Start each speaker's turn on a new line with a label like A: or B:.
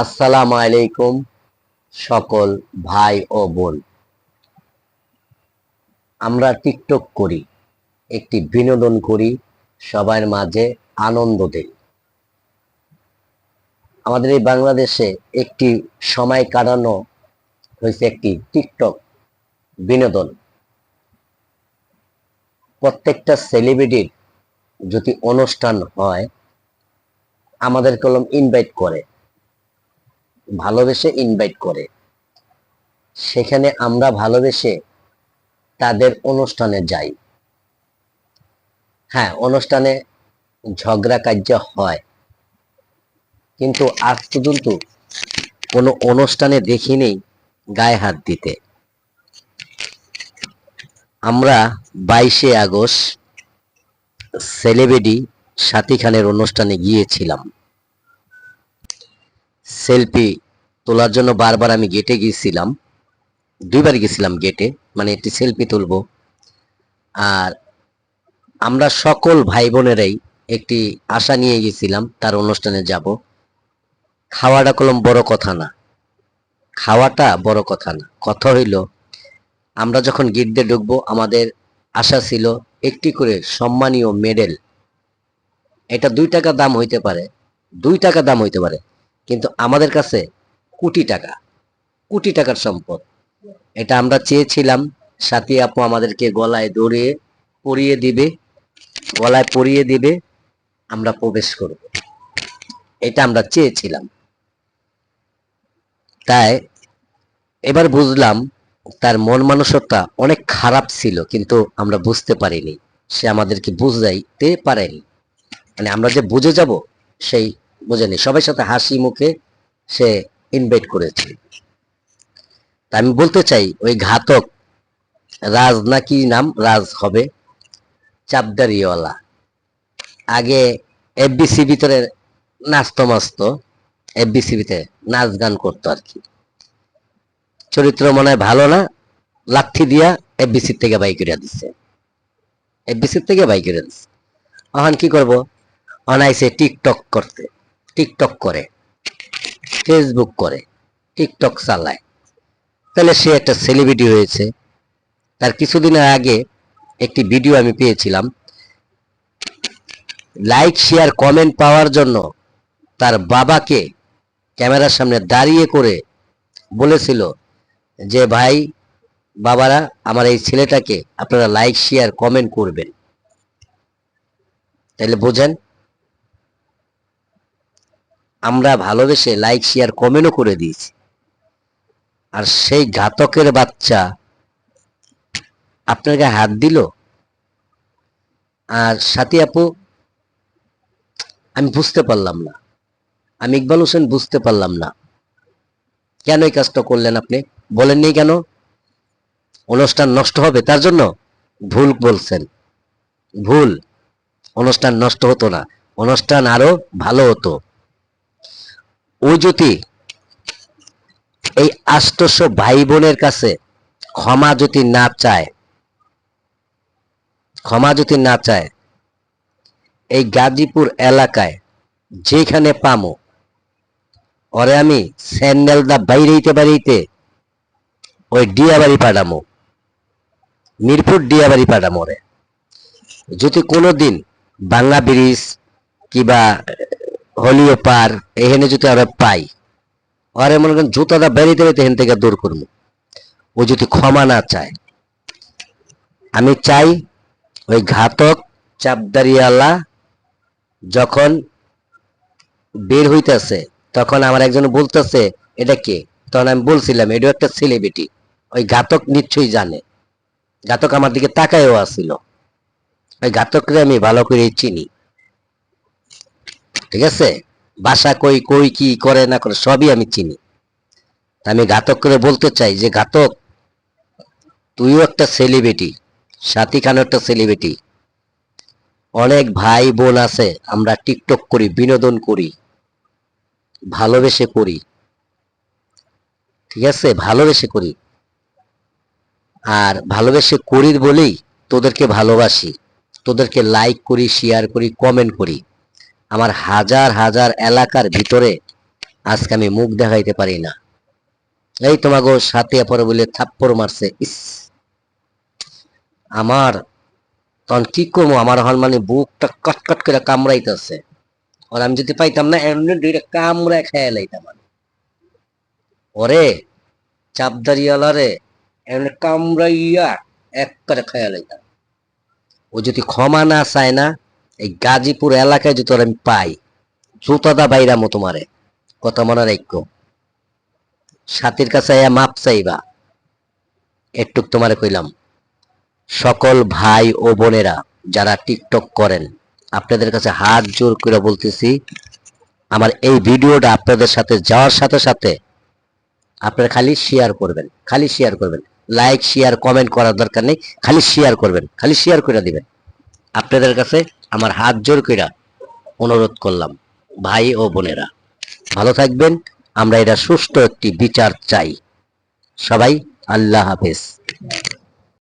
A: আসসালামু আলাইকুম সকল ভাই ও বোন। আমরা টিকটক করি, একটি বিনোদন করি, সবার মাঝে আনন্দ দেই। আমাদের এই বাংলাদেশে একটি সময় কাটানো হয়েছে একটি টিকটক বিনোদন। প্রত্যেকটা সেলিব্রিটির যদি অনুষ্ঠান হয় আমাদের কলম ইনভাইট করে, ভালোবেসে ইনভাইট করে, সেখানে আমরা ভালোবেসে তাদের অনুষ্ঠানে যাই। হ্যাঁ, অনুষ্ঠানে ঝগড়া কার্য হয়, কিন্তু আজ পর্যন্ত কোনো অনুষ্ঠানে দেখিনি গায়ে হাত দিতে। আমরা 22শে আগস্ট সেলিব্রিটি সাথী খানের অনুষ্ঠানে গিয়েছিলাম। সেলফি তোলার জন্য বারবার আমি গেটে গিয়েছিলাম, 2বার গেছিলাম গেটে, মানে একটি সেলফি তুলবো। আর আমরা সকল ভাই বোনেরাই একটি আশা নিয়ে গেছিলাম তার অনুষ্ঠানে যাব। খাওয়াটা কলম বড় কথা না, খাওয়াটা বড় কথা না, কথা হইল আমরা যখন গেট দিয়ে ঢুকবো আমাদের আশা ছিল একটি করে সম্মানীয় মেডেল। এটা 2 টাকা দাম হইতে পারে, 2 টাকা দাম হইতে পারে, কিন্তু আমাদের কাছে কোটি টাকা, কোটি টাকার সম্পদ। এটা আমরা চেয়েছিলাম সাথী আপু আমাদেরকে গলায় দড়িয়ে পরিয়ে দিবে, গলায় পরিয়ে দিবে, আমরা প্রবেশ করব, এটা আমরা চেয়েছিলাম। তাই এবার বুঝলাম তার মন মানসিকতা অনেক খারাপ ছিল, কিন্তু আমরা বুঝতে পারিনি, সে আমাদেরকে বুঝাইতে পারেনি। মানে আমরা যে বুঝে যাব সেই বোঝেনি, সবার সাথে হাসি মুখে সে ইনভাইট করেছে। তা আমি বলতে চাই ওই ঘাতক রাজ, নাকি নাম রাজ হবে, চাপদারিওয়ালা, আগে এফবিসি ভিতরে নাচতো মাস্তো, এফবিসিবিতে নাচ গান করতো আর কি। চরিত্র মনে হয় ভালো না, লাথি দিয়া এফবিসির থেকে বাই করে দিচ্ছে, এফবিসির থেকে বাই করে দিচ্ছে। এখন কি করব, অনাইসে টিকটক করতে, টিকটক করে, ফেসবুক করে, টিকটক চালায়। তাহলে সে একটা সেলিব্রিটি হয়েছে। তার কিছুদিন আগে একটি ভিডিও আমি পেয়েছিলাম, লাইক শেয়ার কমেন্ট পাওয়ার জন্য তার বাবাকে ক্যামেরার সামনে দাঁড়িয়ে করে বলেছিল যে ভাই বাবারা, আমার এই ছেলেটাকে আপনারা লাইক শেয়ার কমেন্ট করবেন। তাহলে বোঝেন, আমরা ভালোবেসে লাইক শেয়ার কমেন্টও করে দিয়েছি, আর সেই ঘাতকের বাচ্চা আপনার গায়ে হাত দিল। আর সাথী আপু, আমি বুঝতে পারলাম না, আমি ইকবাল হোসেন বুঝতে পারলাম না কেন এই কাজটা করলেন। আপনি বলেননি কেন? অনুষ্ঠান নষ্ট হবে তার জন্য? ভুল বলছেন, ভুল। অনুষ্ঠান নষ্ট হতো না, অনুষ্ঠান আরো ভালো হতো। ও যদি এই 800 ভাই বোনের কাছে ক্ষমা যদি না চায়, ক্ষমা যদি না চায়, এই গাজীপুর এলাকায় যেখানে পামো ওরে আমি স্যান্ডেল দা বাইরেইতে বাড়িতে ওই ডিয়াবাড়ি পাঠামো, মিরপুর ডিয়াবাড়ি পাঠামো ওরে। যদি কোনোদিন বাংলা ব্রিজ কিবা হলিও পার এখানে যদি ওরা পাই, ওরে মনে করেন জুতাটা বেরিতে বেরিতে এখান থেকে দূর করবো। ও যদি ক্ষমা না চায়, আমি চাই ওই ঘাতক চাপদারিওয়ালা যখন বের হইতেছে তখন আমার একজন বলতেছে এটা কে, তখন আমি বলছিলাম এটা একটা সেলিব্রিটি। ওই ঘাতক নিশ্চয়ই জানে, ঘাতক আমার দিকে তাকায়ও আসছিল। ওই ঘাতকরে আমি ভালো করে চিনি, ঠিক আছে, বাসা কই কই কি করে না করে সবই আমি চিনি। আমি ঘাতক করে বলতে চাই যে ঘাতক, তুইও একটা সেলিব্রিটি, সাথী খানও একটা সেলিব্রিটি। অনেক ভাই বোন আছে, আমরা টিকটক করি, বিনোদন করি, ভালোবেসে করি, ঠিক আছে, ভালোবেসে করি। আর ভালোবেসে করি বলেই তোদেরকে ভালোবাসি, তোদেরকে লাইক করি, শেয়ার করি, কমেন্ট করি। আমার হাজার হাজার এলাকার ভিতরে আজকে আমি মুখ দেখাইতে পারি না। এই তোমাগো সাথিয়া পরে বলে থাপ্পড় মারছে, ইস আমার তখন কি করবো, আমার হল মানে বুকটা কটকট করে কামড়াইতেছে। আর আমি যদি পাইতাম না এমনি দুইটা কামড়ায় খেয়ে লাইতাম আমি। ওরে চাপদারিওয়ালা রে এমনি কামড়াইয়া এক করে খেয়ে লাইতাম। ও যদি ক্ষমা না চায় না, এই গাজীপুর এলাকায় যদি ওর আমি পাই, জুতাদা বাইরামো তোমারে, কথা মনে রাখো। সাথীর কাছে মাপ চাইবা, একটুক তোমারে কইলাম। সকল ভাই ও বোনেরা যারা টিকটক করেন, আপনাদের কাছে হাত জোর করে বলতেছি, আমার এই ভিডিওটা আপনাদের সাথে যাওয়ার সাথে সাথে আপনারা খালি শেয়ার করবেন, খালি শেয়ার করবেন। লাইক শেয়ার কমেন্ট করার দরকার নেই, খালি শেয়ার করবেন, খালি শেয়ার করে দিবেন। আপনাদের কাছে আমার হাত জোর করে অনুরোধ করলাম, ভাই ও বোনেরা ভালো থাকবেন। আমরা এটা সুষ্ঠু একটি বিচার চাই। সবাই আল্লাহ হাফেজ।